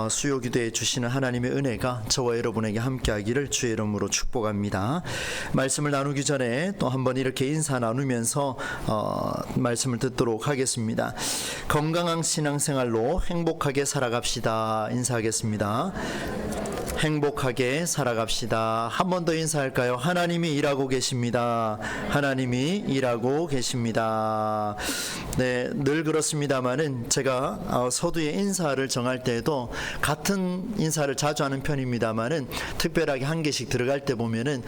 수요기도에 주시는 하나님의 은혜가 저와 여러분에게 함께하기를 주의 이름으로 축복합니다. 말씀을 나누기 전에 또 한번 이렇게 인사 나누면서 말씀을 듣도록 하겠습니다. 건강한 신앙생활로 행복하게 살아갑시다. 인사하겠습니다. 행복하게 살아갑시다. 한 번 더 인사할까요? 하나님이 일하고 계십니다. 하나님이 일하고 계십니다. 네, 늘 그렇습니다만은 제가 서두에 인사를 정할 때에도 같은 인사를 자주 하는 편입니다만은 특별하게 한 개씩 들어갈 때 보면은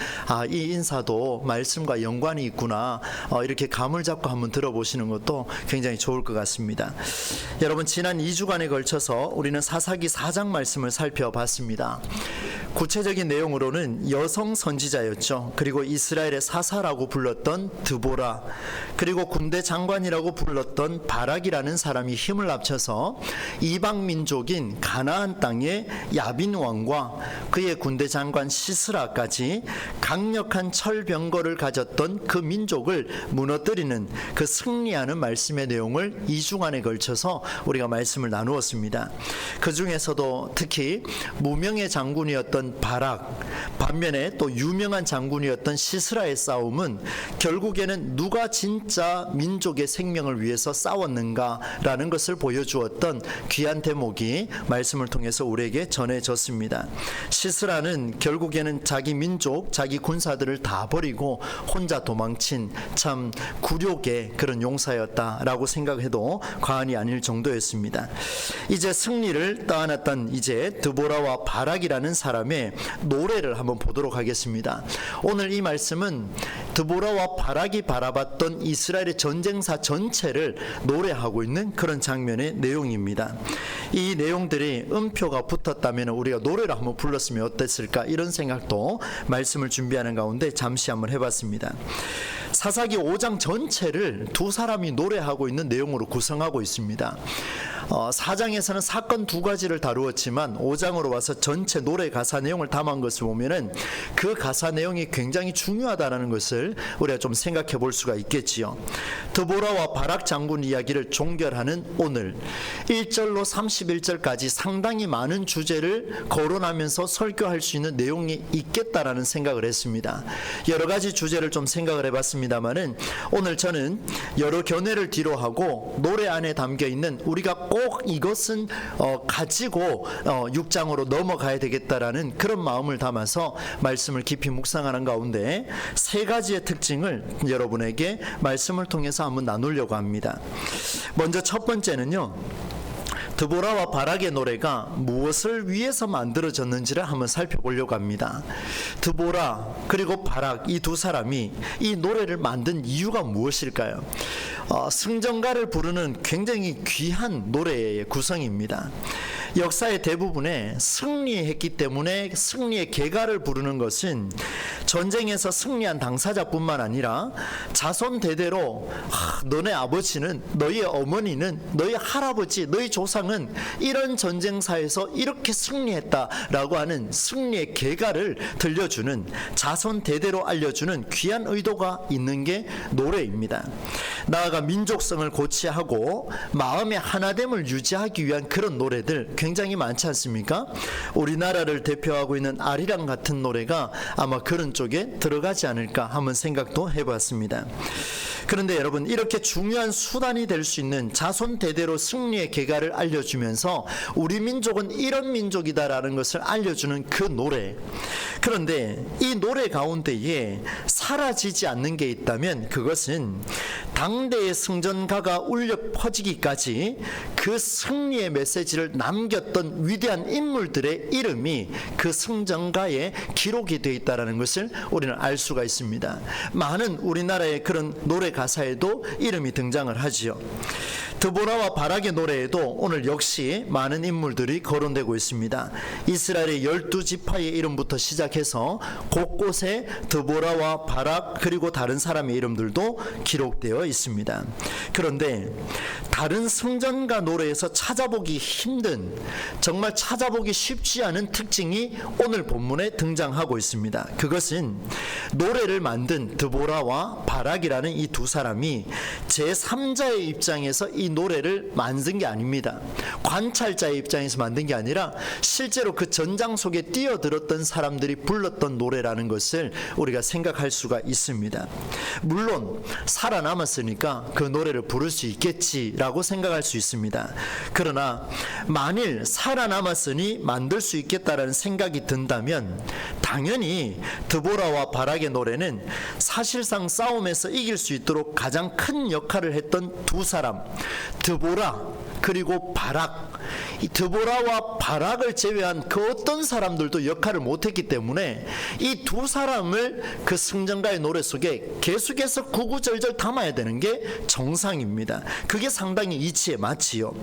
이 인사도 말씀과 연관이 있구나, 이렇게 감을 잡고 한번 들어보시는 것도 굉장히 좋을 것 같습니다. 여러분, 지난 2주간에 걸쳐서 우리는 사사기 4장 말씀을 살펴봤습니다. 구체적인 내용으로는 여성 선지자였죠. 그리고 이스라엘의 사사라고 불렀던 드보라, 그리고 군대 장관이라고 불렀던 바락이라는 사람이 힘을 합쳐서 이방 민족인 가나안 땅의 야빈 왕과 그의 군대 장관 시스라까지 강력한 철병거를 가졌던 그 민족을 무너뜨리는 그 승리하는 말씀의 내용을 2주간에 걸쳐서 우리가 말씀을 나누었습니다. 그 중에서도 특히 무명의 장군이었던 바락, 반면에 또 유명한 장군이었던 시스라의 싸움은 결국에는 누가 진짜 민족의 생명을 위해서 싸웠는가라는 것을 보여주었던 귀한 대목이 말씀을 통해서 우리에게 전해졌습니다. 시스라는 결국에는 자기 민족, 자기 군사들을 다 버리고 혼자 도망친 참 굴욕의 그런 용사였다라고 생각해도 과언이 아닐 정도였습니다. 이제 승리를 떠안았던 이제 드보라와 바락이라는 사람의 노래를 한번 보도록 하겠습니다. 오늘 이 말씀은 드보라와 바락이 바라봤던 이스라엘의 전쟁사 전체를 노래하고 있는 그런 장면의 내용입니다. 이 내용들이 음표가 붙었다면 우리가 노래를 한번 불렀으면 어땠을까, 이런 생각도 말씀을 준비하는 가운데 잠시 한번 해봤습니다. 사사기 5장 전체를 두 사람이 노래하고 있는 내용으로 구성하고 있습니다. 4장에서는 사건 두 가지를 다루었지만 5장으로 와서 전체 노래 가사 내용을 담은 것을 보면은 그 가사 내용이 굉장히 중요하다는 것을 우리가 좀 생각해 볼 수가 있겠지요. 드보라와 바락 장군 이야기를 종결하는 오늘 1절로 31절까지 상당히 많은 주제를 거론하면서 설교할 수 있는 내용이 있겠다라는 생각을 했습니다. 여러 가지 주제를 좀 생각을 해봤습니다만은 오늘 저는 여러 견해를 뒤로하고 노래 안에 담겨 있는 우리가 꼭 이것은 가지고 6장으로 넘어가야 되겠다라는 그런 마음을 담아서 말씀을 깊이 묵상하는 가운데 세 가지의 특징을 여러분에게 말씀을 통해서 한번 나누려고 합니다. 먼저 첫 번째는요, 드보라와 바락의 노래가 무엇을 위해서 만들어졌는지를 한번 살펴보려고 합니다. 드보라 그리고 바락, 이 두 사람이 이 노래를 만든 이유가 무엇일까요? 승전가를 부르는 굉장히 귀한 노래의 구성입니다. 역사의 대부분에 승리했기 때문에 승리의 계가를 부르는 것은 전쟁에서 승리한 당사자뿐만 아니라 자손 대대로 너네 아버지는, 너희 어머니는, 너희 할아버지, 너희 조상은 이런 전쟁사에서 이렇게 승리했다라고 하는 승리의 계가를 들려주는, 자손 대대로 알려주는 귀한 의도가 있는 게 노래입니다. 나아가 민족성을 고취하고 마음의 하나됨을 유지하기 위한 그런 노래들 굉장히 많지 않습니까? 우리나라를 대표하고 있는 아리랑 같은 노래가 아마 그런 쪽에 들어가지 않을까 한번 생각도 해봤습니다. 그런데 여러분, 이렇게 중요한 수단이 될 수 있는 자손 대대로 승리의 계가를 알려주면서 우리 민족은 이런 민족이다라는 것을 알려주는 그 노래, 그런데 이 노래 가운데에 사라지지 않는 게 있다면 그것은 당대의 승전가가 울려 퍼지기까지 그 승리의 메시지를 남겼던 위대한 인물들의 이름이 그 승전가에 기록이 되어 있다는 것을 우리는 알 수가 있습니다. 많은 우리나라의 그런 노래 가사에도 이름이 등장을 하지요. 드보라와 바락의 노래에도 오늘 역시 많은 인물들이 거론되고 있습니다. 이스라엘의 12지파의 이름부터 시작해서 곳곳에 드보라와 바락 그리고 다른 사람의 이름들도 기록되어 있습니다. 그런데 다른 승전가 노래에서 찾아보기 힘든, 정말 찾아보기 쉽지 않은 특징이 오늘 본문에 등장하고 있습니다. 그것은 노래를 만든 드보라와 바락이라는 이 두 사람이 제3자의 입장에서 이 노래를 만든 게 아닙니다. 관찰자의 입장에서 만든 게 아니라 실제로 그 전장 속에 뛰어들었던 사람들이 불렀던 노래라는 것을 우리가 생각할 수가 있습니다. 물론 살아남았으니까 그 노래를 부를 수 있겠지라고 생각할 수 있습니다. 그러나 만일 살아남았으니 만들 수 있겠다라는 생각이 든다면 당연히 드보라와 바락의 노래는 사실상 싸움에서 이길 수 있도록 가장 큰 역할을 했던 두 사람, 드보라 그리고 바락, 이 드보라와 바락을 제외한 그 어떤 사람들도 역할을 못했기 때문에 이 두 사람을 그 승전가의 노래 속에 계속해서 구구절절 담아야 되는 게 정상입니다. 그게 상당히 이치에 맞지요.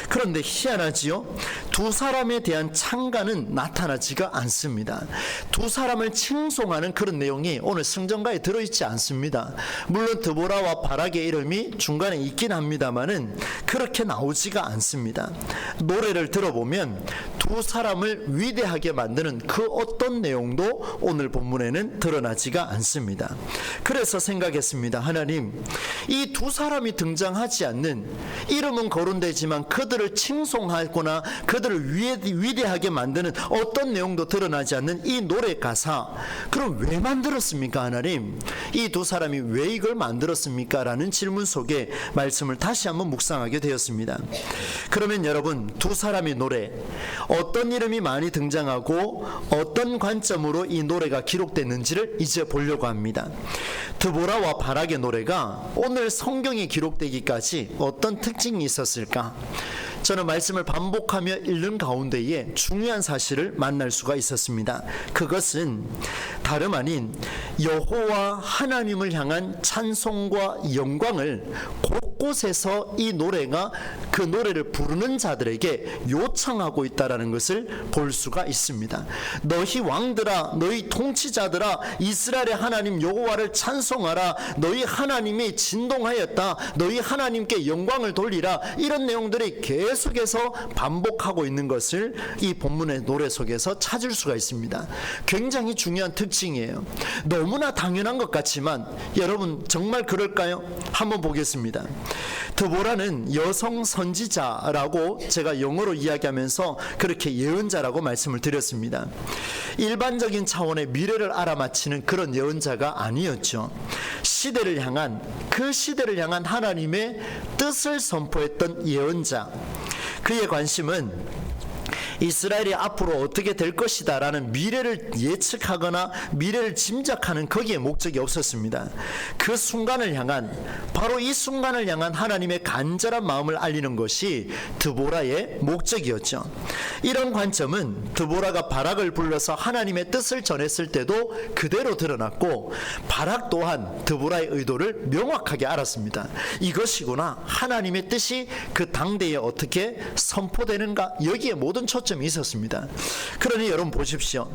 그런데 희한하지요. 두 사람에 대한 찬가는 나타나지가 않습니다. 두 사람을 칭송하는 그런 내용이 오늘 승전가에 들어있지 않습니다. 물론 드보라와 바락의 이름이 중간에 있긴 합니다만은 그렇게 나오지가 않습니다. 노래를 들어보면 두 사람을 위대하게 만드는 그 어떤 내용도 오늘 본문에는 드러나지가 않습니다. 그래서 생각했습니다. 하나님, 이 두 사람이 등장하지 않는, 이름은 거론되지만 그들을 칭송하거나 그들을 위대하게 만드는 어떤 내용도 드러나지 않는 이 노래 가사, 그럼 왜 만들었습니까? 하나님, 이 두 사람이 왜 이걸 만들었습니까? 라는 질문 속에 말씀을 다시 한번 묵상하게 되었습니다. 그러면 여러분, 두 사람의 노래, 어떤 이름이 많이 등장하고 어떤 관점으로 이 노래가 기록됐는지를 이제 보려고 합니다. 드보라와 바락의 노래가 오늘 성경에 기록되기까지 어떤 특징이 있었을까? 저는 말씀을 반복하며 읽는 가운데에 중요한 사실을 만날 수가 있었습니다. 그것은 다름 아닌 여호와 하나님을 향한 찬송과 영광을 곳곳에서 이 노래가 그 노래를 부르는 자들에게 요청하고 있다는 것을 볼 수가 있습니다. 너희 왕들아, 너희 통치자들아, 이스라엘의 하나님 여호와를 찬송하라. 너희 하나님이 진동하였다. 너희 하나님께 영광을 돌리라. 이런 내용들이 계속해서 반복하고 있는 것을 이 본문의 노래 속에서 찾을 수가 있습니다. 굉장히 중요한 특징이에요. 너무나 당연한 것 같지만 여러분 정말 그럴까요? 한번 보겠습니다. 드보라는 여성 선지자라고 제가 영어로 이야기하면서 그렇게 예언자라고 말씀을 드렸습니다. 일반적인 차원의 미래를 알아맞히는 그런 예언자가 아니었죠. 시대를 향한, 그 시대를 향한 하나님의 뜻을 선포했던 예언자. 그의 관심은 이스라엘이 앞으로 어떻게 될 것이다 라는 미래를 예측하거나 미래를 짐작하는 거기에 목적이 없었습니다. 그 순간을 향한, 바로 이 순간을 향한 하나님의 간절한 마음을 알리는 것이 드보라의 목적이었죠. 이런 관점은 드보라가 바락을 불러서 하나님의 뜻을 전했을 때도 그대로 드러났고, 바락 또한 드보라의 의도를 명확하게 알았습니다. 이것이구나, 하나님의 뜻이 그 당대에 어떻게 선포되는가, 여기에 모든 초점이 있었습니다. 그러니 여러분 보십시오.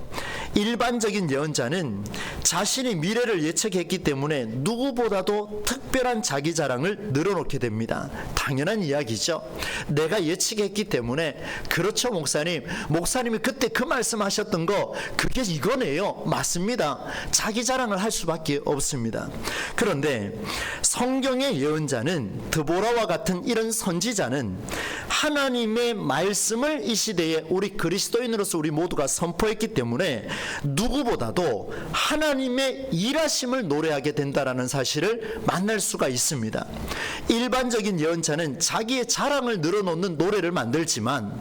일반적인 예언자는 자신이 미래를 예측했기 때문에 누구보다도 특별한 자기 자랑을 늘어놓게 됩니다. 당연한 이야기죠. 내가 예측했기 때문에, 그렇죠 목사님이 그때 그 말씀하셨던 거 그게 이거네요. 맞습니다. 자기 자랑을 할 수밖에 없습니다. 그런데 성경의 예언자는, 드보라와 같은 이런 선지자는 하나님의 말씀을 이 시대에 우리 그리스도인으로서 우리 모두가 선포했기 때문에 누구보다도 하나님의 일하심을 노래하게 된다라는 사실을 만날 수가 있습니다. 일반적인 예언자는 자기의 자랑을 늘어놓는 노래를 만들지만,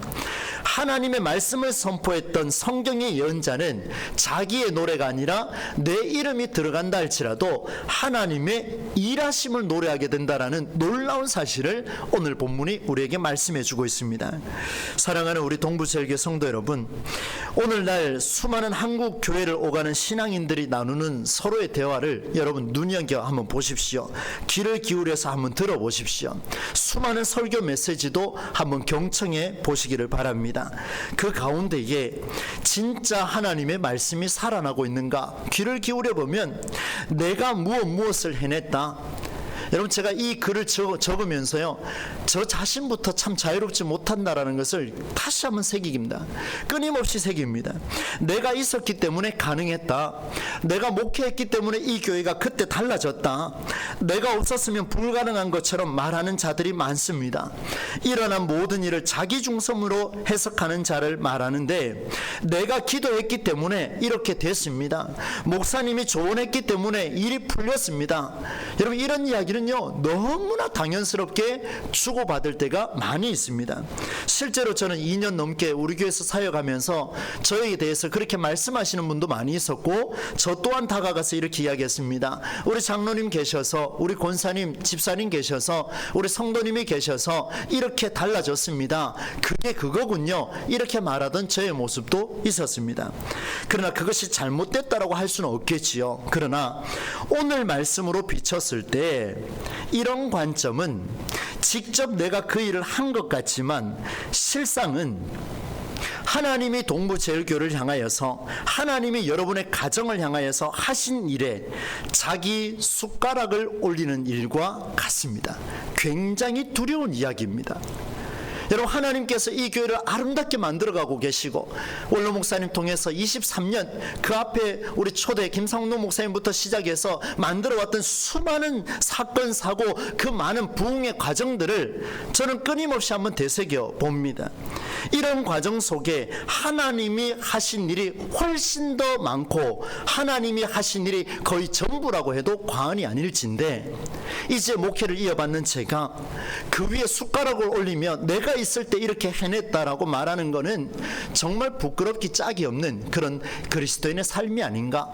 하나님의 말씀을 선포했던 성경의 예언자는 자기의 노래가 아니라 내 이름이 들어간다 할지라도 하나님의 일하심을 노래하게 된다라는 놀라운 사실을 오늘 본문이 우리에게 말씀해 주고 있습니다. 사랑하는 우리 동부설교 성도 여러분, 오늘날 수많은 한국 교회를 오가는 신앙인들이 나누는 서로의 대화를 여러분 눈여겨 한번 보십시오. 귀를 기울여서 한번 들어보십시오. 수많은 설교 메시지도 한번 경청해 보시기를 바랍니다. 그 가운데에 진짜 하나님의 말씀이 살아나고 있는가, 귀를 기울여 보면 내가 무엇을 해냈다. 여러분, 제가 이 글을 적으면서요, 저 자신부터 참 자유롭지 못한 못한다라는 것을 다시 한번 새깁니다. 끊임없이 새깁니다. 내가 있었기 때문에 가능했다. 내가 목회했기 때문에 이 교회가 그때 달라졌다. 내가 없었으면 불가능한 것처럼 말하는 자들이 많습니다. 일어난 모든 일을 자기 중심으로 해석하는 자를 말하는데, 내가 기도했기 때문에 이렇게 됐습니다. 목사님이 조언했기 때문에 일이 풀렸습니다. 여러분, 이런 이야기는요, 너무나 당연스럽게 주고받을 때가 많이 있습니다. 실제로 저는 2년 넘게 우리 교회에서 사역하면서 저에게 대해서 그렇게 말씀하시는 분도 많이 있었고, 저 또한 다가가서 이렇게 이야기했습니다. 우리 장로님 계셔서, 우리 권사님, 집사님 계셔서, 우리 성도님이 계셔서 이렇게 달라졌습니다. 그게 그거군요. 이렇게 말하던 저의 모습도 있었습니다. 그러나 그것이 잘못됐다라고 할 수는 없겠지요. 그러나 오늘 말씀으로 비쳤을 때 이런 관점은 직접 내가 그 일을 한 것 같지만 실상은 하나님이 동부제일교회를 향하여서, 하나님이 여러분의 가정을 향하여서 하신 일에 자기 숟가락을 올리는 일과 같습니다. 굉장히 두려운 이야기입니다. 여러분, 하나님께서 이 교회를 아름답게 만들어가고 계시고, 원로 목사님 통해서 23년 그 앞에 우리 초대 김상노 목사님부터 시작해서 만들어왔던 수많은 사건 사고, 그 많은 부흥의 과정들을 저는 끊임없이 한번 되새겨 봅니다. 이런 과정 속에 하나님이 하신 일이 훨씬 더 많고, 하나님이 하신 일이 거의 전부라고 해도 과언이 아닐진데, 이제 목회를 이어받는 제가 그 위에 숟가락을 올리며 내가 있을 때 이렇게 해냈다라고 말하는 것은 정말 부끄럽기 짝이 없는 그런 그리스도인의 삶이 아닌가.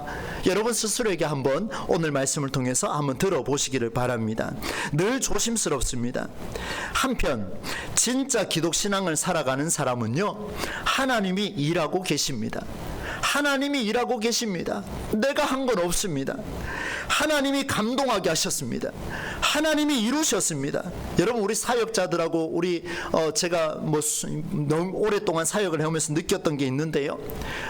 여러분 스스로에게 한번 오늘 말씀을 통해서 한번 들어보시기를 바랍니다. 늘 조심스럽습니다. 한편 진짜 기독신앙을 살아가는 사람은요, 하나님이 일하고 계십니다. 하나님이 일하고 계십니다. 내가 한 건 없습니다. 하나님이 감동하게 하셨습니다. 하나님이 이루셨습니다. 여러분, 우리 사역자들하고 우리 제가 너무 오랫동안 사역을 해오면서 느꼈던 게 있는데요,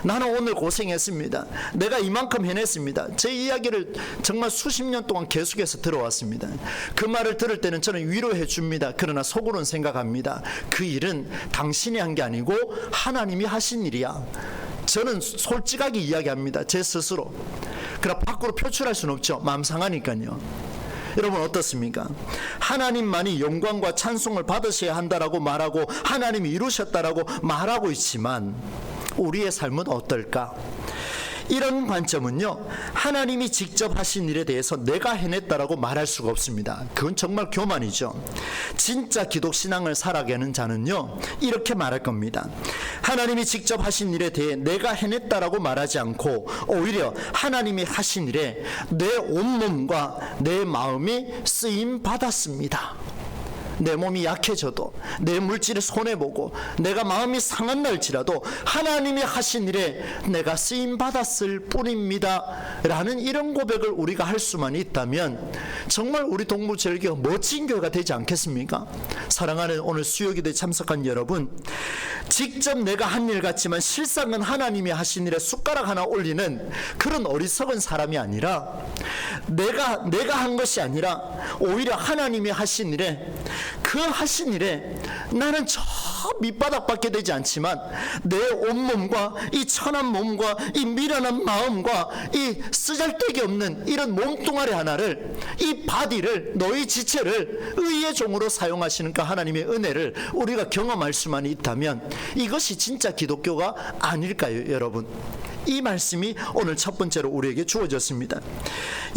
나는 오늘 고생했습니다. 내가 이만큼 해냈습니다. 제 이야기를 정말 수십 년 동안 계속해서 들어왔습니다. 그 말을 들을 때는 저는 위로해 줍니다. 그러나 속으로는 생각합니다. 그 일은 당신이 한 게 아니고 하나님이 하신 일이야. 저는 솔직하게 이야기합니다. 제 스스로. 그러나 밖으로 표출할 수는 없죠. 마음 상하니까요. 여러분 어떻습니까? 하나님만이 영광과 찬송을 받으셔야 한다라고 말하고, 하나님이 이루셨다라고 말하고 있지만 우리의 삶은 어떨까? 이런 관점은요, 하나님이 직접 하신 일에 대해서 내가 해냈다라고 말할 수가 없습니다. 그건 정말 교만이죠. 진짜 기독신앙을 살아가는 자는요, 이렇게 말할 겁니다. 하나님이 직접 하신 일에 대해 내가 해냈다라고 말하지 않고, 오히려 하나님이 하신 일에 내 온몸과 내 마음이 쓰임 받았습니다. 내 몸이 약해져도, 내 물질을 손해보고 내가 마음이 상한 날지라도 하나님이 하신 일에 내가 쓰임받았을 뿐입니다 라는 이런 고백을 우리가 할 수만 있다면 정말 우리 동부제일교회가 멋진 교회가 되지 않겠습니까? 사랑하는 오늘 수요기도에 참석한 여러분, 직접 내가 한 일 같지만 실상은 하나님이 하신 일에 숟가락 하나 올리는 그런 어리석은 사람이 아니라, 내가 한 것이 아니라 오히려 하나님이 하신 일에, 그 하신 일에 나는 저 밑바닥밖에 되지 않지만 내 온몸과 이 천한 몸과 이 미련한 마음과 이 쓰잘데기 없는 이런 몸뚱아리 하나를, 이 바디를, 너희 지체를 의의 종으로 사용하시는 그 하나님의 은혜를 우리가 경험할 수만 있다면 이것이 진짜 기독교가 아닐까요, 여러분? 이 말씀이 오늘 첫 번째로 우리에게 주어졌습니다.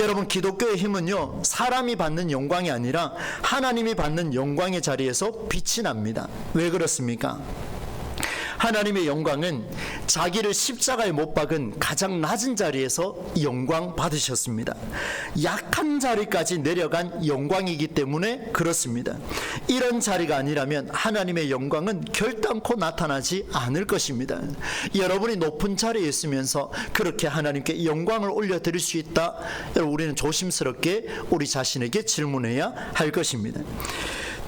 여러분, 기독교의 힘은요, 사람이 받는 영광이 아니라 하나님이 받는 영광의 자리에서 빛이 납니다. 왜 그렇습니까? 하나님의 영광은 자기를 십자가에 못 박은 가장 낮은 자리에서 영광 받으셨습니다. 약한 자리까지 내려간 영광이기 때문에 그렇습니다. 이런 자리가 아니라면 하나님의 영광은 결단코 나타나지 않을 것입니다. 여러분이 높은 자리에 있으면서 그렇게 하나님께 영광을 올려드릴 수 있다, 우리는 조심스럽게 우리 자신에게 질문해야 할 것입니다.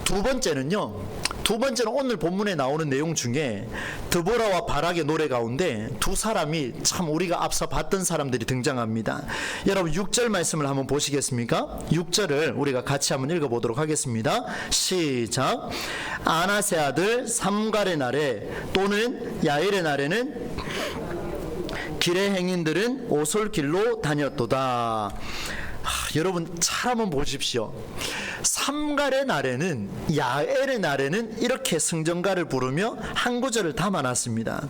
두 번째는요, 두 번째는 오늘 본문에 나오는 내용 중에 드보라와 바락의 노래 가운데 두 사람이 참 우리가 앞서 봤던 사람들이 등장합니다. 여러분 6절 말씀을 한번 보시겠습니까? 6절을 우리가 같이 한번 읽어보도록 하겠습니다. 시작. 아나세 아들 삼갈의 날에 또는 야엘의 날에는 길의 행인들은 오솔길로 다녔도다. 여러분 잘 한번 보십시오. 삼갈의 날에는, 야엘의 날에는 이렇게 승전가를 부르며 한 구절을 담아놨습니다.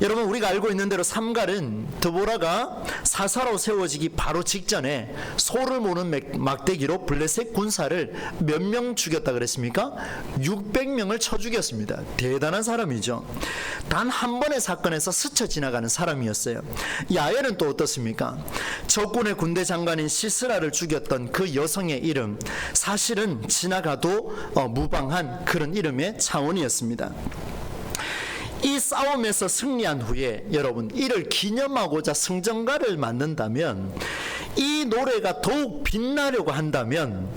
여러분 우리가 알고 있는 대로 삼갈은 드보라가 사사로 세워지기 바로 직전에 소를 모는 막대기로 블레셋 군사를 몇 명 죽였다 그랬습니까? 600명을 쳐 죽였습니다. 대단한 사람이죠. 단 한 번의 사건에서 스쳐 지나가는 사람이었어요. 야엘은 또 어떻습니까? 적군의 군대 장관인 시스라를 죽였던 그 여성의 이름, 사실은 지나가도 무방한 그런 이름의 차원이었습니다. 이 싸움에서 승리한 후에 여러분 이를 기념하고자 승전가를 만든다면, 이 노래가 더욱 빛나려고 한다면,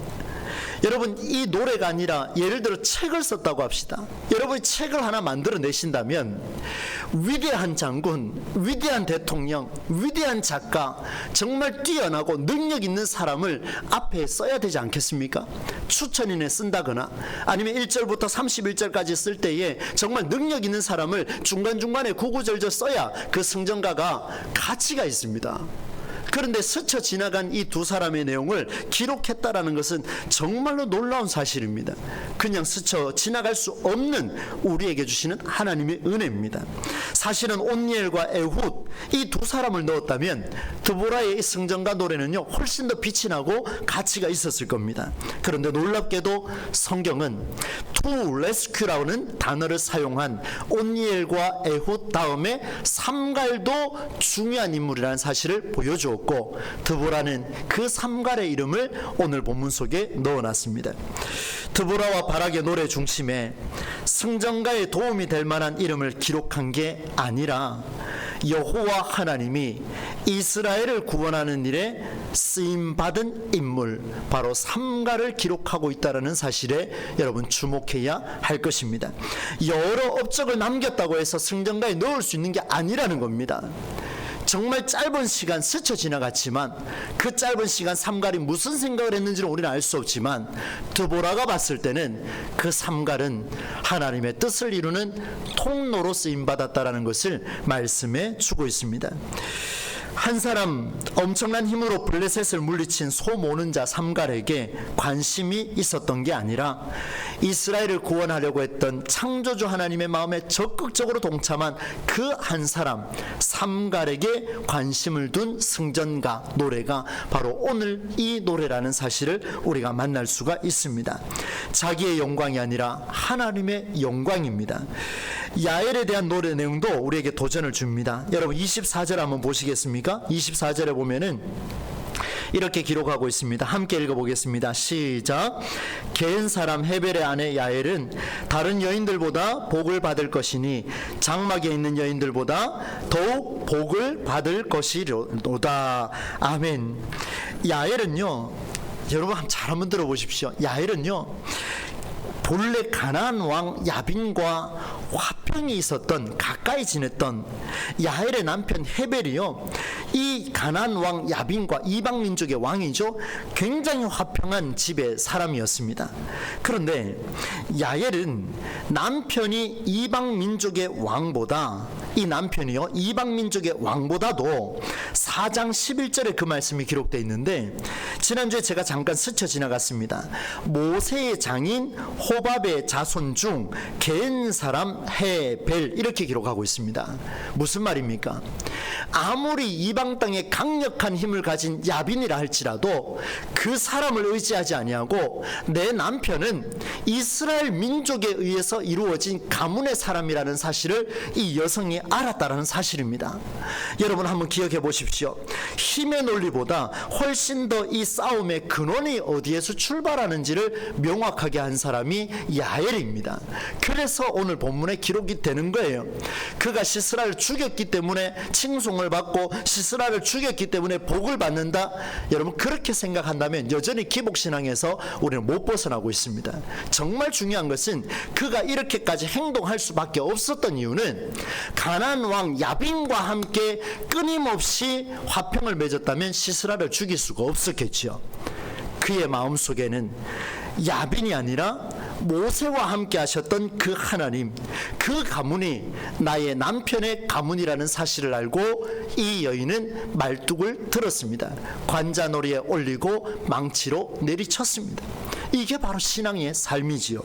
여러분 이 노래가 아니라 예를 들어 책을 썼다고 합시다. 여러분이 책을 하나 만들어 내신다면 위대한 장군, 위대한 대통령, 위대한 작가, 정말 뛰어나고 능력 있는 사람을 앞에 써야 되지 않겠습니까? 추천인에 쓴다거나 아니면 1절부터 31절까지 쓸 때에 정말 능력 있는 사람을 중간중간에 구구절절 써야 그 승전가가 가치가 있습니다. 그런데 스쳐 지나간 이 두 사람의 내용을 기록했다라는 것은 정말로 놀라운 사실입니다. 그냥 스쳐 지나갈 수 없는 우리에게 주시는 하나님의 은혜입니다. 사실은 온니엘과 에훗 이 두 사람을 넣었다면 드보라의 이 승전가 노래는요 훨씬 더 빛이 나고 가치가 있었을 겁니다. 그런데 놀랍게도 성경은 to rescue라는 단어를 사용한 온니엘과 에훗 다음에 삼갈도 중요한 인물이라는 사실을 보여주었고, 드보라는 그 삼갈의 이름을 오늘 본문 속에 넣어놨습니다. 드보라와 바락의 노래 중심에 승전가에 도움이 될 만한 이름을 기록한 게 아니라 여호와 하나님이 이스라엘을 구원하는 일에 쓰임받은 인물, 바로 삼갈을 기록하고 있다는 사실에 여러분 주목해야 할 것입니다. 여러 업적을 남겼다고 해서 승전가에 넣을 수 있는 게 아니라는 겁니다. 정말 짧은 시간 스쳐 지나갔지만 그 짧은 시간 삼갈이 무슨 생각을 했는지는 우리는 알 수 없지만 드보라가 봤을 때는 그 삼갈은 하나님의 뜻을 이루는 통로로 쓰임받았다라는 것을 말씀해 주고 있습니다. 한 사람 엄청난 힘으로 블레셋을 물리친 소 모는 자 삼갈에게 관심이 있었던 게 아니라 이스라엘을 구원하려고 했던 창조주 하나님의 마음에 적극적으로 동참한 그 한 사람 삼갈에게 관심을 둔 승전가 노래가 바로 오늘 이 노래라는 사실을 우리가 만날 수가 있습니다. 자기의 영광이 아니라 하나님의 영광입니다. 야엘에 대한 노래 내용도 우리에게 도전을 줍니다. 여러분 24절 한번 보시겠습니까? 24절에 보면은 이렇게 기록하고 있습니다. 함께 읽어보겠습니다. 시작. 게은 사람 헤벨의 아내 야엘은 다른 여인들보다 복을 받을 것이니 장막에 있는 여인들보다 더욱 복을 받을 것이로다. 아멘. 야엘은요, 여러분 잘 한번 들어보십시오. 야엘은요 본래 가나안 왕 야빈과 화평이 있었던, 가까이 지냈던 야엘의 남편 헤벨이요, 이 가나안 왕 야빈과 이방 민족의 왕이죠, 굉장히 화평한 집의 사람이었습니다. 그런데 야엘은 남편이 이방 민족의 왕보다, 이 남편이요 이방 민족의 왕보다도 4장 11절에 그 말씀이 기록되어 있는데, 지난주에 제가 잠깐 스쳐 지나갔습니다. 모세의 장인 호밥의 자손 중 게은 사람 헤벨, 이렇게 기록하고 있습니다. 무슨 말입니까? 아무리 이방 땅에 강력한 힘을 가진 야빈이라 할지라도 그 사람을 의지하지 아니하고 내 남편은 이스라엘 민족에 의해서 이루어진 가문의 사람이라는 사실을 이 여성이 알았다라는 사실입니다. 여러분 한번 기억해 보십시오. 보십시오. 힘의 논리보다 훨씬 더 이 싸움의 근원이 어디에서 출발하는지를 명확하게 한 사람이 야엘입니다. 그래서 오늘 본문에 기록이 되는 거예요. 그가 시스라를 죽였기 때문에 칭송을 받고 시스라를 죽였기 때문에 복을 받는다. 여러분 그렇게 생각한다면 여전히 기복신앙에서 우리는 못 벗어나고 있습니다. 정말 중요한 것은 그가 이렇게까지 행동할 수밖에 없었던 이유는 가나안 왕 야빈과 함께 끊임없이 화평을 맺었다면 시스라를 죽일 수가 없었겠지요. 그의 마음속에는 야빈이 아니라 모세와 함께 하셨던 그 하나님, 그 가문이 나의 남편의 가문이라는 사실을 알고 이 여인은 말뚝을 들었습니다. 관자놀이에 올리고 망치로 내리쳤습니다. 이게 바로 신앙의 삶이지요.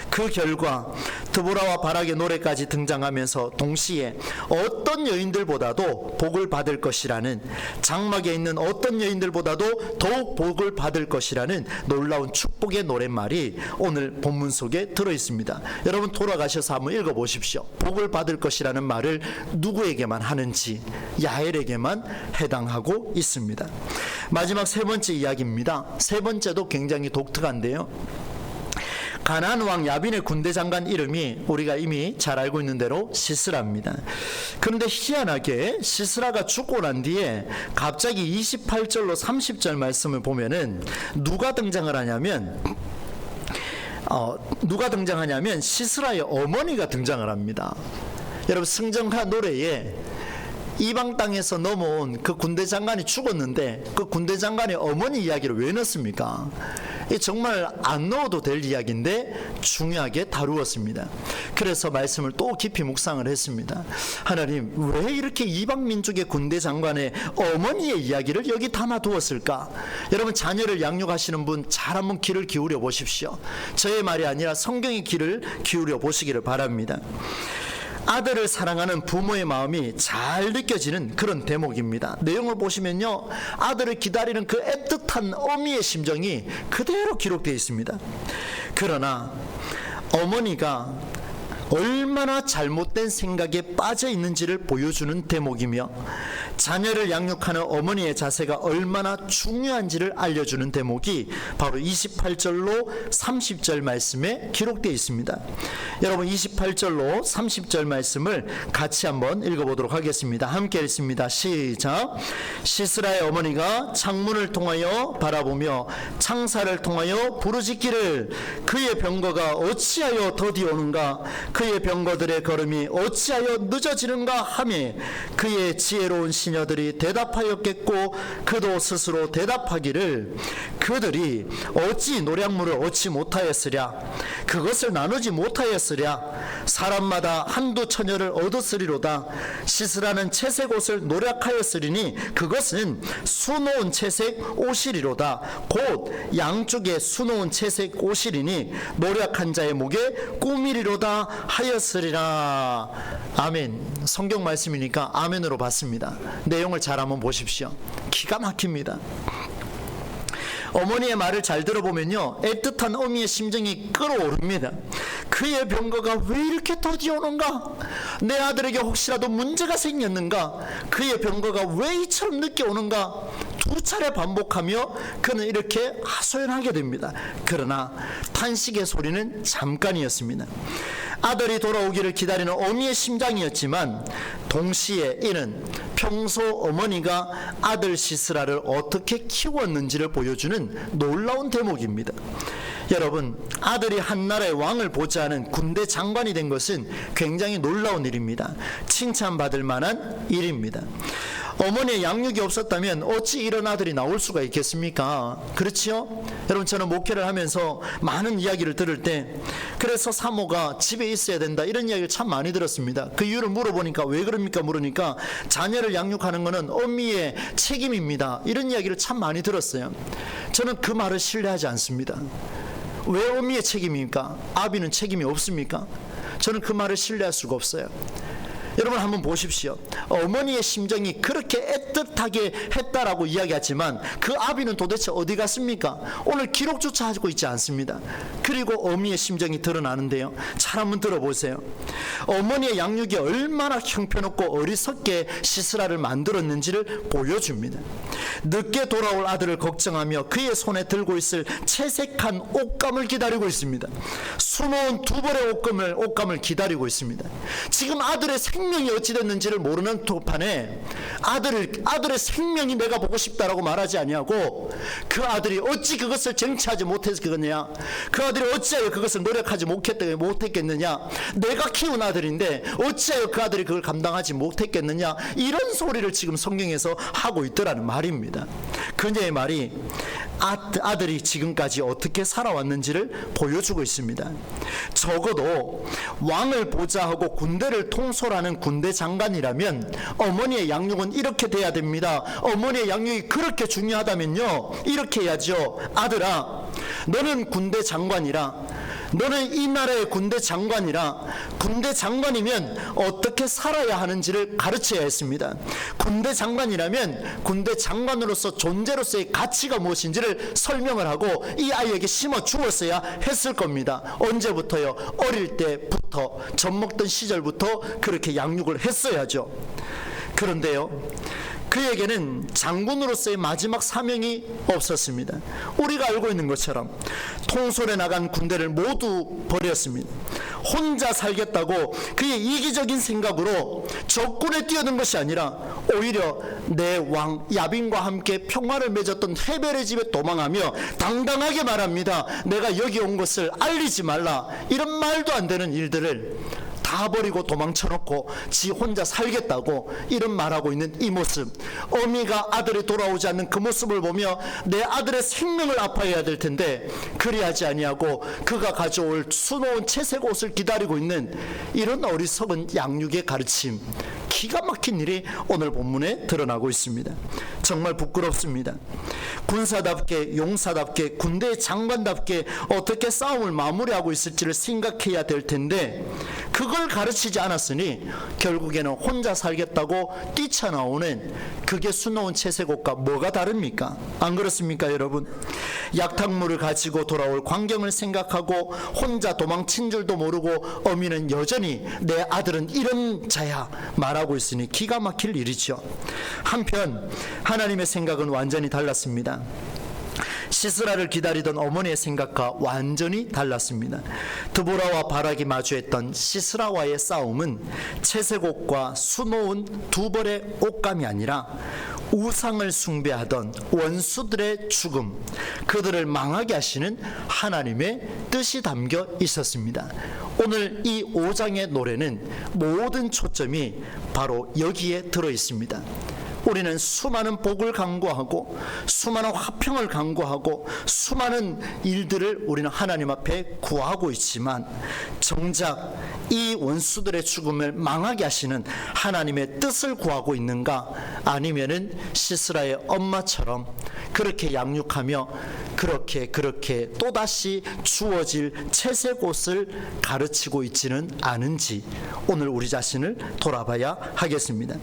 그 결과 드보라와 바락의 노래까지 등장하면서 동시에 어떤 여인들보다도 복을 받을 것이라는, 장막에 있는 어떤 여인들보다도 더욱 복을 받을 것이라는 놀라운 축복의 노랫말이 오늘 본문 속에 들어있습니다. 여러분 돌아가셔서 한번 읽어보십시오. 복을 받을 것이라는 말을 누구에게만 하는지 야엘에게만 해당하고 있습니다. 마지막 세 번째 이야기입니다. 세 번째도 굉장히 독특한데요. 가나안 왕 야빈의 군대 장관 이름이 우리가 이미 잘 알고 있는 대로 시스라입니다. 그런데 희한하게 시스라가 죽고 난 뒤에 갑자기 28절로 30절 말씀을 보면은 누가 등장을 하냐면 시스라의 어머니가 등장을 합니다. 여러분 승전가 노래에 이방 땅에서 넘어온 그 군대 장관이 죽었는데 그 군대 장관의 어머니 이야기를 왜 넣습니까? 이 정말 안 넣어도 될 이야기인데 중요하게 다루었습니다. 그래서 말씀을 또 깊이 묵상을 했습니다. 하나님, 왜 이렇게 이방 민족의 군대 장관의 어머니의 이야기를 여기 담아두었을까? 여러분 자녀를 양육하시는 분 잘 한번 귀를 기울여 보십시오. 저의 말이 아니라 성경의 귀를 기울여 보시기를 바랍니다. 아들을 사랑하는 부모의 마음이 잘 느껴지는 그런 대목입니다. 내용을 보시면요, 아들을 기다리는 그 애틋한 어미의 심정이 그대로 기록되어 있습니다. 그러나 어머니가 얼마나 잘못된 생각에 빠져 있는지를 보여주는 대목이며 자녀를 양육하는 어머니의 자세가 얼마나 중요한지를 알려주는 대목이 바로 28절로 30절 말씀에 기록되어 있습니다. 여러분 28절로 30절 말씀을 같이 한번 읽어보도록 하겠습니다. 함께 읽습니다. 시작. 시스라의 어머니가 창문을 통하여 바라보며 창사를 통하여 부르짖기를 그의 병거가 어찌하여 더디오는가, 그의 병거들의 걸음이 어찌하여 늦어지는가 하며 그의 지혜로운 시녀들이 대답하였겠고 그도 스스로 대답하기를 그들이 어찌 노략물을 얻지 못하였으랴, 그것을 나누지 못하였으랴, 사람마다 한두 처녀를 얻었으리로다. 시스라는 채색 옷을 노략하였으리니 그것은 수놓은 채색 옷이리로다. 곧 양쪽에 수놓은 채색 옷이리니 노략한 자의 목에 꿈이리로다 하였으리라. 아멘. 성경 말씀이니까 아멘으로 받습니다. 내용을 잘 한번 보십시오. 기가 막힙니다. 어머니의 말을 잘 들어보면요, 애틋한 어미의 심정이 끌어오릅니다. 그의 병거가 왜 이렇게 더디오는가? 내 아들에게 혹시라도 문제가 생겼는가? 그의 병거가 왜 이처럼 늦게 오는가? 두 차례 반복하며 그는 이렇게 하소연하게 됩니다. 그러나 탄식의 소리는 잠깐이었습니다. 아들이 돌아오기를 기다리는 어미의 심장이었지만 동시에 이는 평소 어머니가 아들 시스라를 어떻게 키웠는지를 보여주는 놀라운 대목입니다. 여러분, 아들이 한 나라의 왕을 보좌하는 군대 장관이 된 것은 굉장히 놀라운 일입니다. 칭찬받을 만한 일입니다. 어머니의 양육이 없었다면 어찌 이런 아들이 나올 수가 있겠습니까? 그렇지요? 여러분, 저는 목회를 하면서 많은 이야기를 들을 때 그래서 사모가 집에 있어야 된다 이런 이야기를 참 많이 들었습니다. 그 이유를 물어보니까 왜 그럽니까? 물으니까 자녀를 양육하는 것은 어미의 책임입니다. 이런 이야기를 참 많이 들었어요. 저는 그 말을 신뢰하지 않습니다. 왜 어미의 책임입니까? 아비는 책임이 없습니까? 저는 그 말을 신뢰할 수가 없어요. 여러분 한번 보십시오. 어머니의 심정이 그렇게 애틋하게 했다라고 이야기하지만 그 아비는 도대체 어디 갔습니까? 오늘 기록조차 하고 있지 않습니다. 그리고 어미의 심정이 드러나는데요. 잘 한번 들어보세요. 어머니의 양육이 얼마나 형편없고 어리석게 시스라를 만들었는지를 보여줍니다. 늦게 돌아올 아들을 걱정하며 그의 손에 들고 있을 채색한 옷감을 기다리고 있습니다. 수놓은 두 벌의 옷감을 기다리고 있습니다. 지금 아들의 생명이 어찌 됐는지를 모르는 판에 아들의 생명이 내가 보고 싶다라고 말하지 아니하고 그 아들이 어찌 그것을 쟁취하지 못했겠느냐, 그 아들이 어찌하여 그것을 노력하지 못했겠느냐, 내가 키운 아들인데 어찌하여 그 아들이 그걸 감당하지 못했겠느냐, 이런 소리를 지금 성경에서 하고 있더라는 말입니다. 그녀의 말이 아들이 지금까지 어떻게 살아왔는지를 보여주고 있습니다. 적어도 왕을 보좌하고 군대를 통솔하는 군대 장관이라면 어머니의 양육은 이렇게 돼야 됩니다. 어머니의 양육이 그렇게 중요하다면요, 이렇게 해야죠. 아들아, 너는 군대 장관이라, 너는 이 나라의 군대 장관이라, 군대 장관이면 어떻게 살아야 하는지를 가르쳐야 했습니다. 군대 장관이라면 군대 장관으로서 존재로서의 가치가 무엇인지를 설명을 하고 이 아이에게 심어 주었어야 했을 겁니다. 언제부터요? 어릴 때부터, 젖 먹던 시절부터 그렇게 양육을 했어야죠. 그런데요, 그에게는 장군으로서의 마지막 사명이 없었습니다. 우리가 알고 있는 것처럼 통솔에 나간 군대를 모두 버렸습니다. 혼자 살겠다고 그의 이기적인 생각으로 적군에 뛰어든 것이 아니라 오히려 내 왕 야빈과 함께 평화를 맺었던 헤벨의 집에 도망하며 당당하게 말합니다. 내가 여기 온 것을 알리지 말라. 이런 말도 안 되는 일들을 다 버리고 도망쳐놓고 지 혼자 살겠다고 이런 말하고 있는 이 모습, 어미가 아들이 돌아오지 않는 그 모습을 보며 내 아들의 생명을 아파해야 될 텐데 그리하지 아니하고 그가 가져올 수놓은 채색 옷을 기다리고 있는 이런 어리석은 양육의 가르침, 기가 막힌 일이 오늘 본문에 드러나고 있습니다. 정말 부끄럽습니다. 군사답게, 용사답게, 군대의 장관답게 어떻게 싸움을 마무리하고 있을지를 생각해야 될 텐데 그걸 가르치지 않았으니 결국에는 혼자 살겠다고 뛰쳐나오는 그게 수놓은 채색옷과 뭐가 다릅니까? 안 그렇습니까, 여러분? 약탕물을 가지고 돌아올 광경을 생각하고 혼자 도망친 줄도 모르고 어미는 여전히 내 아들은 이런 자야 말하고 있으니 기가 막힐 일이죠. 한편 하나님의 생각은 완전히 달랐습니다. 시스라를 기다리던 어머니의 생각과 완전히 달랐습니다. 드보라와 바락이 마주했던 시스라와의 싸움은 채색옷과 수놓은 두 벌의 옷감이 아니라 우상을 숭배하던 원수들의 죽음, 그들을 망하게 하시는 하나님의 뜻이 담겨 있었습니다. 오늘 이 5장의 노래는 모든 초점이 바로 여기에 들어 있습니다. 우리는 수많은 복을 간구하고 수많은 화평을 간구하고 수많은 일들을 우리는 하나님 앞에 구하고 있지만 정작 이 원수들의 죽음을 망하게 하시는 하나님의 뜻을 구하고 있는가? 아니면은 시스라의 엄마처럼 그렇게 양육하며 그렇게 또다시 주어질 채색옷을 가르치고 있지는 않은지 오늘 우리 자신을 돌아봐야 하겠습니다.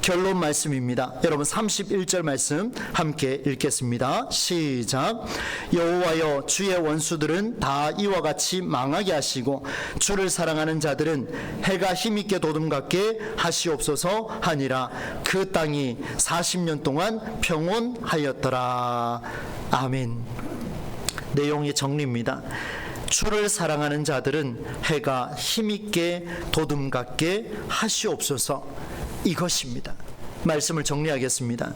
결론 말씀입니다. 여러분 31절 말씀 함께 읽겠습니다. 시작. 여호와여, 주의 원수들은 다 이와 같이 망하게 하시고 주를 사랑하는 자들은 해가 힘있게 도둠같게 하시옵소서 하니라. 그 땅이 40년 동안 평온하였더라. 아멘. 내용의 정리입니다. 주를 사랑하는 자들은 해가 힘있게 도둠같게 하시옵소서, 이것입니다. 말씀을 정리하겠습니다.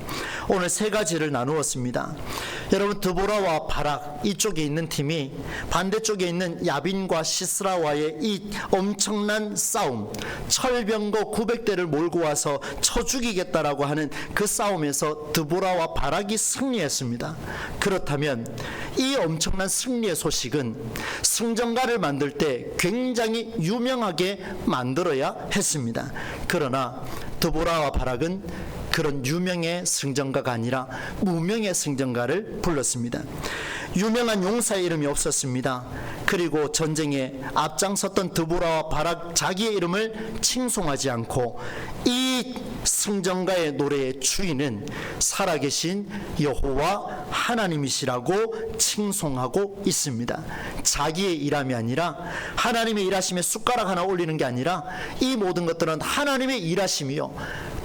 오늘 세 가지를 나누었습니다. 여러분, 드보라와 바락 이쪽에 있는 팀이 반대쪽에 있는 야빈과 시스라와의 이 엄청난 싸움, 철병거 900대를 몰고 와서 쳐 죽이겠다라고 하는 그 싸움에서 드보라와 바락이 승리했습니다. 그렇다면 이 엄청난 승리의 소식은 승전가를 만들 때 굉장히 유명하게 만들어야 했습니다. 그러나 드보라와 바락은 그런 유명의 승전가가 아니라 무명의 승전가를 불렀습니다. 유명한 용사의 이름이 없었습니다. 그리고 전쟁에 앞장섰던 드보라와 바락 자기의 이름을 칭송하지 않고 이 승전가의 노래의 주인은 살아계신 여호와 하나님이시라고 칭송하고 있습니다. 자기의 일함이 아니라 하나님의 일하심에 숟가락 하나 올리는 게 아니라 이 모든 것들은 하나님의 일하심이요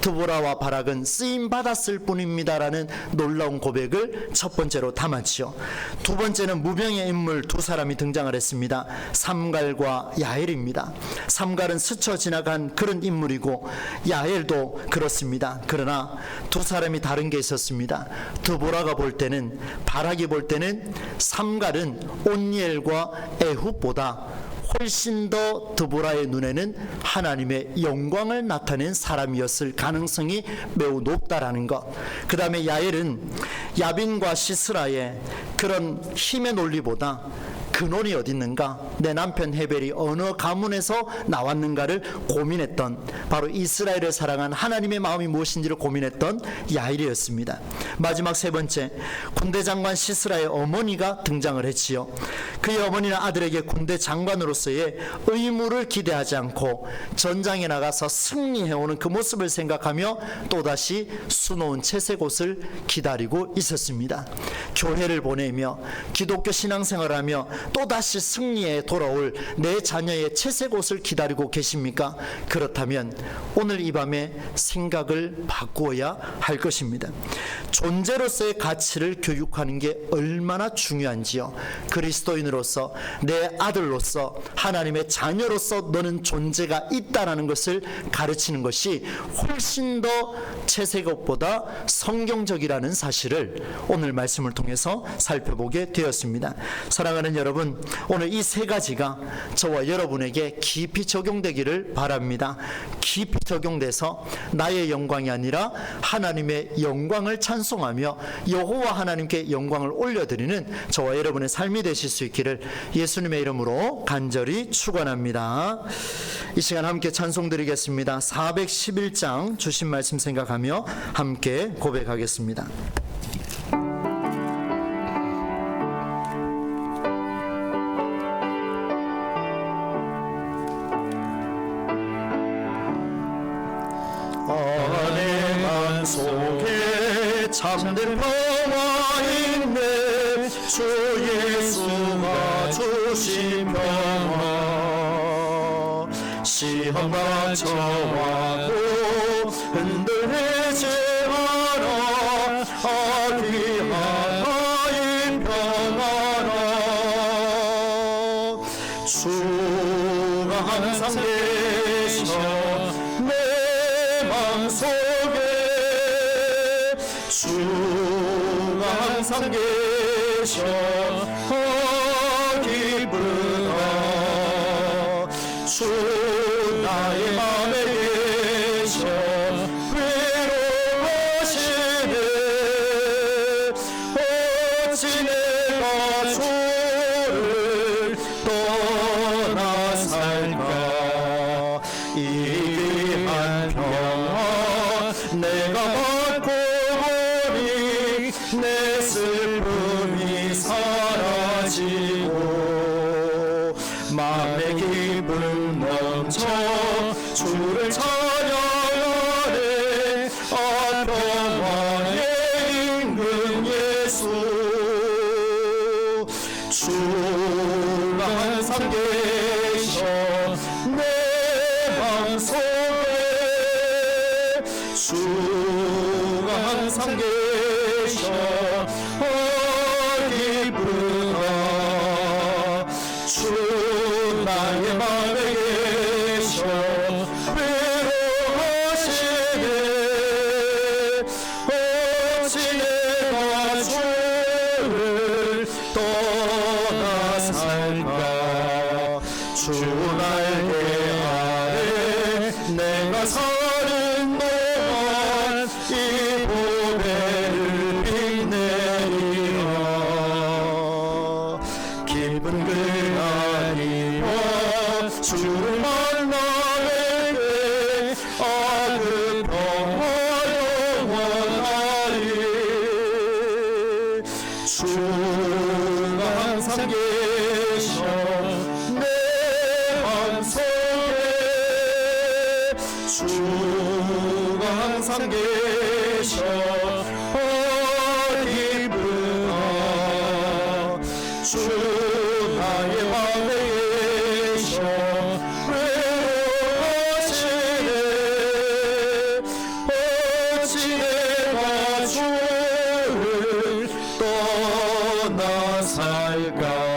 드보라와 바락은 쓰임받았을 뿐입니다라는 놀라운 고백을 첫 번째로 담았지요. 두 번째는 무명의 인물 두 사람이 등장을 했습니다. 삼갈과 야엘입니다. 삼갈은 스쳐 지나간 그런 인물이고 야엘도 그렇습니다. 그러나 두 사람이 다른 게 있었습니다. 드보라가 볼 때는, 바락이 볼 때는 삼갈은 온니엘과 에훗보다 훨씬 더 드보라의 눈에는 하나님의 영광을 나타낸 사람이었을 가능성이 매우 높다라는 것. 그 다음에 야엘은 야빈과 시스라의 그런 힘의 논리보다 근원이 어디 있는가, 내 남편 헤벨이 어느 가문에서 나왔는가를 고민했던, 바로 이스라엘을 사랑한 하나님의 마음이 무엇인지를 고민했던 야일이었습니다. 마지막 세 번째, 군대 장관 시스라의 어머니가 등장을 했지요. 그의 어머니는 아들에게 군대 장관으로서의 의무를 기대하지 않고 전장에 나가서 승리해오는 그 모습을 생각하며 또다시 수놓은 채색옷을 기다리고 있었습니다. 교회를 보내며 기독교 신앙생활을 하며 또다시 승리에 돌아올 내 자녀의 채색옷을 기다리고 계십니까? 그렇다면 오늘 이 밤에 생각을 바꾸어야 할 것입니다. 존재로서의 가치를 교육하는 게 얼마나 중요한지요. 그리스도인으로서, 내 아들로서, 하나님의 자녀로서 너는 존재가 있다는 것을 가르치는 것이 훨씬 더 채색옷보다 성경적이라는 사실을 오늘 말씀을 통해서 살펴보게 되었습니다. 사랑하는 여러분, 오늘 이 세 가지가 저와 여러분에게 깊이 적용되기를 바랍니다. 깊이 적용돼서 나의 영광이 아니라 하나님의 영광을 찬송하며 여호와 하나님께 영광을 올려드리는 저와 여러분의 삶이 되실 수 있기를 예수님의 이름으로 간절히 축원합니다. 이 시간 함께 찬송 드리겠습니다. 411장 주신 말씀 생각하며 함께 고백하겠습니다. 속에 참된 평화 있네. 주 예수가 주신 평화. 시험과 저하고 흔들리지 않아. 귀하인 평화라. 주가 항상 계셔 내 맘속에. 주가 항상 계셔 기쁘다. 주 나의 맘에 계셔 괴로워하시네. 어찌 내가 주를 떠나 살까. 이 귀한 평화 내가 내 슬픔이 사라지고 마음의 기쁨 넘쳐 주를 찬양하네. 평화의 임금 예수. 주가 항상 계셔 내 맘속에. 주가 항상 계셔 기쁘다. 주 나의 맘에 계셔 괴로워하시네. 어찌 내가 주를 떠나 살까. 주 날개 아래 내가 사는 동안 이 보배를 빛내리라. 기쁜 그날이와 주를 만나게 그 평화 영원하리. 주 항상 계셔 기쁘다 주 나의 맘에 계셔 외로워하시네 어찌 내가 주를 떠나 살까